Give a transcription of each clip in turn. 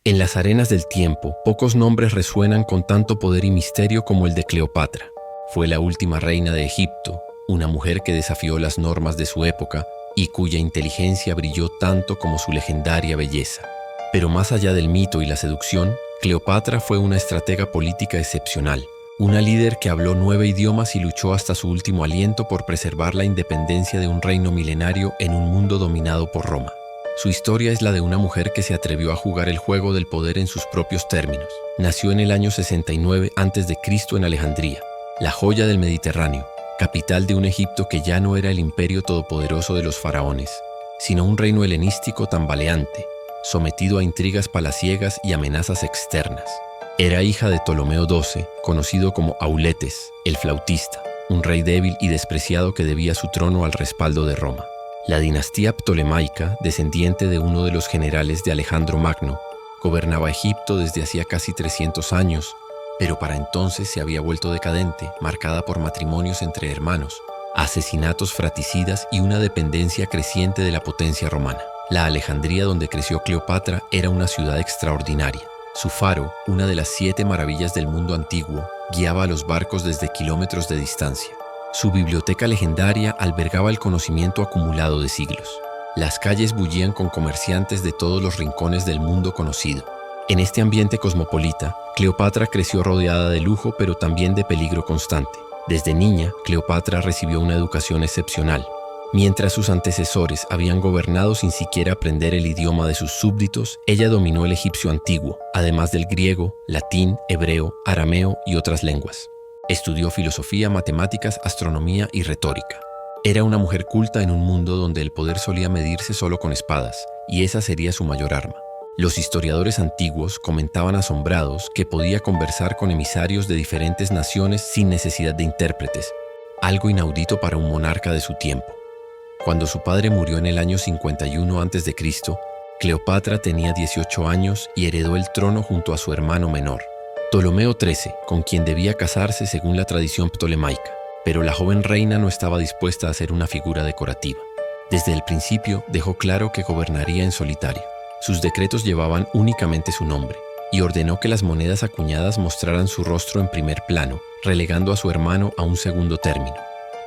En las arenas del tiempo, pocos nombres resuenan con tanto poder y misterio como el de Cleopatra. Fue la última reina de Egipto, una mujer que desafió las normas de su época y cuya inteligencia brilló tanto como su legendaria belleza. Pero más allá del mito y la seducción, Cleopatra fue una estratega política excepcional, una líder que habló 9 idiomas y luchó hasta su último aliento por preservar la independencia de un reino milenario en un mundo dominado por Roma. Su historia es la de una mujer que se atrevió a jugar el juego del poder en sus propios términos. Nació en el año 69 a.C. en Alejandría, la joya del Mediterráneo, capital de un Egipto que ya no era el imperio todopoderoso de los faraones, sino un reino helenístico tambaleante, sometido a intrigas palaciegas y amenazas externas. Era hija de Ptolomeo XII, conocido como Auletes, el flautista, un rey débil y despreciado que debía su trono al respaldo de Roma. La dinastía ptolemaica, descendiente de uno de los generales de Alejandro Magno, gobernaba Egipto desde hacía casi 300 años, pero para entonces se había vuelto decadente, marcada por matrimonios entre hermanos, asesinatos fraticidas y una dependencia creciente de la potencia romana. La Alejandría donde creció Cleopatra era una ciudad extraordinaria. Su faro, una de las 7 maravillas del mundo antiguo, guiaba a los barcos desde kilómetros de distancia. Su biblioteca legendaria albergaba el conocimiento acumulado de siglos. Las calles bullían con comerciantes de todos los rincones del mundo conocido. En este ambiente cosmopolita, Cleopatra creció rodeada de lujo pero también de peligro constante. Desde niña, Cleopatra recibió una educación excepcional. Mientras sus antecesores habían gobernado sin siquiera aprender el idioma de sus súbditos, ella dominó el egipcio antiguo, además del griego, latín, hebreo, arameo y otras lenguas. Estudió filosofía, matemáticas, astronomía y retórica. Era una mujer culta en un mundo donde el poder solía medirse solo con espadas, y esa sería su mayor arma. Los historiadores antiguos comentaban asombrados que podía conversar con emisarios de diferentes naciones sin necesidad de intérpretes, algo inaudito para un monarca de su tiempo. Cuando su padre murió en el año 51 a.C., Cleopatra tenía 18 años y heredó el trono junto a su hermano menor, Ptolomeo XIII, con quien debía casarse según la tradición ptolemaica, pero la joven reina no estaba dispuesta a ser una figura decorativa. Desde el principio dejó claro que gobernaría en solitario. Sus decretos llevaban únicamente su nombre, y ordenó que las monedas acuñadas mostraran su rostro en primer plano, relegando a su hermano a un segundo término.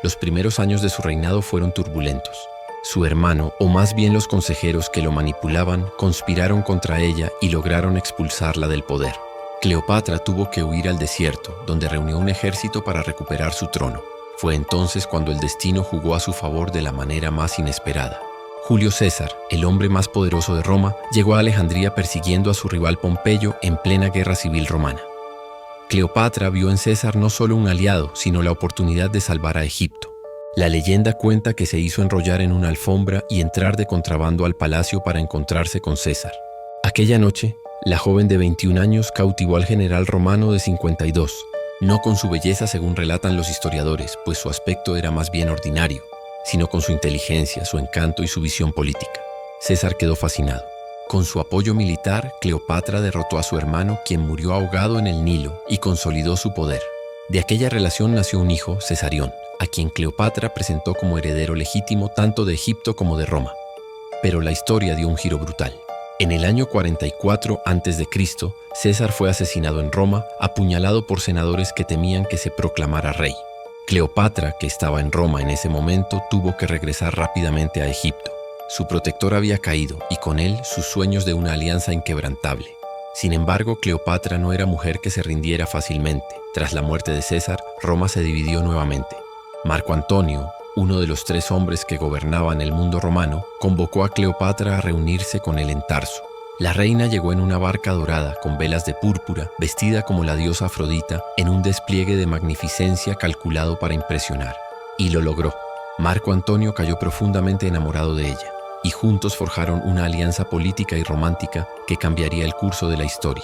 Los primeros años de su reinado fueron turbulentos. Su hermano, o más bien los consejeros que lo manipulaban, conspiraron contra ella y lograron expulsarla del poder. Cleopatra tuvo que huir al desierto, donde reunió un ejército para recuperar su trono. Fue entonces cuando el destino jugó a su favor de la manera más inesperada. Julio César, el hombre más poderoso de Roma, llegó a Alejandría persiguiendo a su rival Pompeyo en plena guerra civil romana. Cleopatra vio en César no solo un aliado, sino la oportunidad de salvar a Egipto. La leyenda cuenta que se hizo enrollar en una alfombra y entrar de contrabando al palacio para encontrarse con César. Aquella noche, la joven de 21 años cautivó al general romano de 52, no con su belleza según relatan los historiadores, pues su aspecto era más bien ordinario, sino con su inteligencia, su encanto y su visión política. César quedó fascinado. Con su apoyo militar, Cleopatra derrotó a su hermano, quien murió ahogado en el Nilo, y consolidó su poder. De aquella relación nació un hijo, Cesarión, a quien Cleopatra presentó como heredero legítimo tanto de Egipto como de Roma. Pero la historia dio un giro brutal. En el año 44 a.C., César fue asesinado en Roma, apuñalado por senadores que temían que se proclamara rey. Cleopatra, que estaba en Roma en ese momento, tuvo que regresar rápidamente a Egipto. Su protector había caído y con él sus sueños de una alianza inquebrantable. Sin embargo, Cleopatra no era mujer que se rindiera fácilmente. Tras la muerte de César, Roma se dividió nuevamente. Marco Antonio, uno de los 3 hombres que gobernaban el mundo romano, convocó a Cleopatra a reunirse con él en Tarso. La reina llegó en una barca dorada con velas de púrpura, vestida como la diosa Afrodita, en un despliegue de magnificencia calculado para impresionar. Y lo logró. Marco Antonio cayó profundamente enamorado de ella, y juntos forjaron una alianza política y romántica que cambiaría el curso de la historia.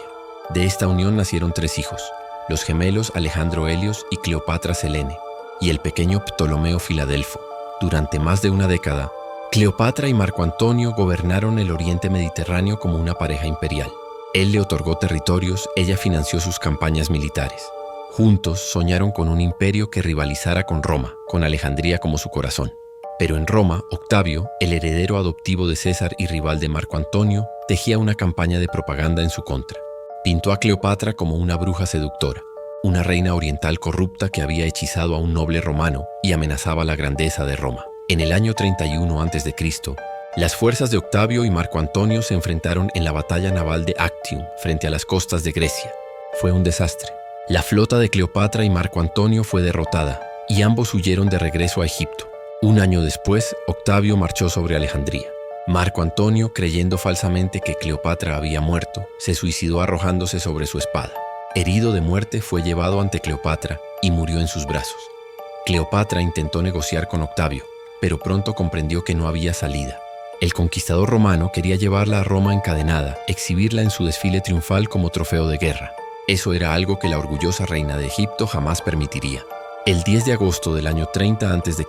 De esta unión nacieron 3 hijos, los gemelos Alejandro Helios y Cleopatra Selene, y el pequeño Ptolomeo Filadelfo. Durante más de una década, Cleopatra y Marco Antonio gobernaron el Oriente Mediterráneo como una pareja imperial. Él le otorgó territorios, ella financió sus campañas militares. Juntos soñaron con un imperio que rivalizara con Roma, con Alejandría como su corazón. Pero en Roma, Octavio, el heredero adoptivo de César y rival de Marco Antonio, tejía una campaña de propaganda en su contra. Pintó a Cleopatra como una bruja seductora, una reina oriental corrupta que había hechizado a un noble romano y amenazaba la grandeza de Roma. En el año 31 a.C., las fuerzas de Octavio y Marco Antonio se enfrentaron en la batalla naval de Actium frente a las costas de Grecia. Fue un desastre. La flota de Cleopatra y Marco Antonio fue derrotada y ambos huyeron de regreso a Egipto. Un año después, Octavio marchó sobre Alejandría. Marco Antonio, creyendo falsamente que Cleopatra había muerto, se suicidó arrojándose sobre su espada. Herido de muerte, fue llevado ante Cleopatra y murió en sus brazos. Cleopatra intentó negociar con Octavio, pero pronto comprendió que no había salida. El conquistador romano quería llevarla a Roma encadenada, exhibirla en su desfile triunfal como trofeo de guerra. Eso era algo que la orgullosa reina de Egipto jamás permitiría. El 10 de agosto del año 30 a.C.,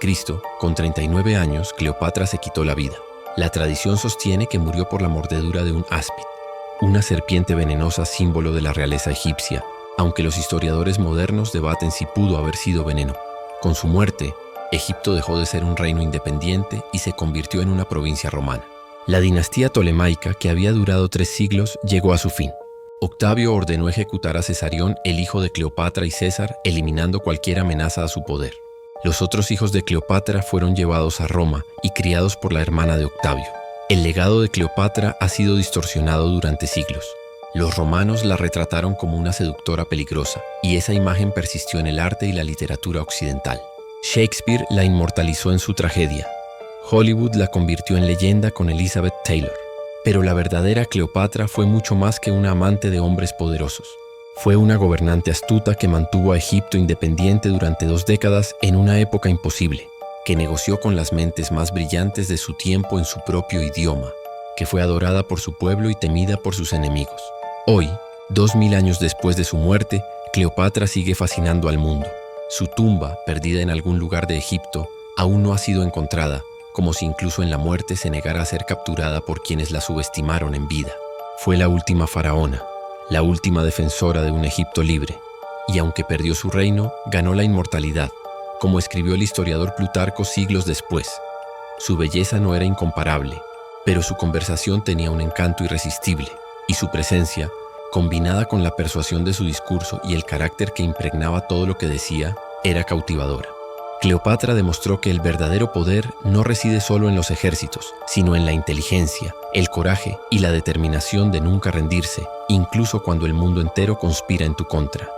con 39 años, Cleopatra se quitó la vida. La tradición sostiene que murió por la mordedura de un áspid, una serpiente venenosa símbolo de la realeza egipcia, aunque los historiadores modernos debaten si pudo haber sido veneno. Con su muerte, Egipto dejó de ser un reino independiente y se convirtió en una provincia romana. La dinastía tolemaica, que había durado 3 siglos, llegó a su fin. Octavio ordenó ejecutar a Cesarión, el hijo de Cleopatra y César, eliminando cualquier amenaza a su poder. Los otros hijos de Cleopatra fueron llevados a Roma y criados por la hermana de Octavio. El legado de Cleopatra ha sido distorsionado durante siglos. Los romanos la retrataron como una seductora peligrosa, y esa imagen persistió en el arte y la literatura occidental. Shakespeare la inmortalizó en su tragedia. Hollywood la convirtió en leyenda con Elizabeth Taylor. Pero la verdadera Cleopatra fue mucho más que una amante de hombres poderosos. Fue una gobernante astuta que mantuvo a Egipto independiente durante 2 décadas en una época imposible, que negoció con las mentes más brillantes de su tiempo en su propio idioma, que fue adorada por su pueblo y temida por sus enemigos. Hoy, 2000 años después de su muerte, Cleopatra sigue fascinando al mundo. Su tumba, perdida en algún lugar de Egipto, aún no ha sido encontrada, como si incluso en la muerte se negara a ser capturada por quienes la subestimaron en vida. Fue la última faraona, la última defensora de un Egipto libre, y aunque perdió su reino, ganó la inmortalidad, como escribió el historiador Plutarco siglos después. Su belleza no era incomparable, pero su conversación tenía un encanto irresistible, y su presencia, combinada con la persuasión de su discurso y el carácter que impregnaba todo lo que decía, era cautivadora. Cleopatra demostró que el verdadero poder no reside solo en los ejércitos, sino en la inteligencia, el coraje y la determinación de nunca rendirse, incluso cuando el mundo entero conspira en tu contra.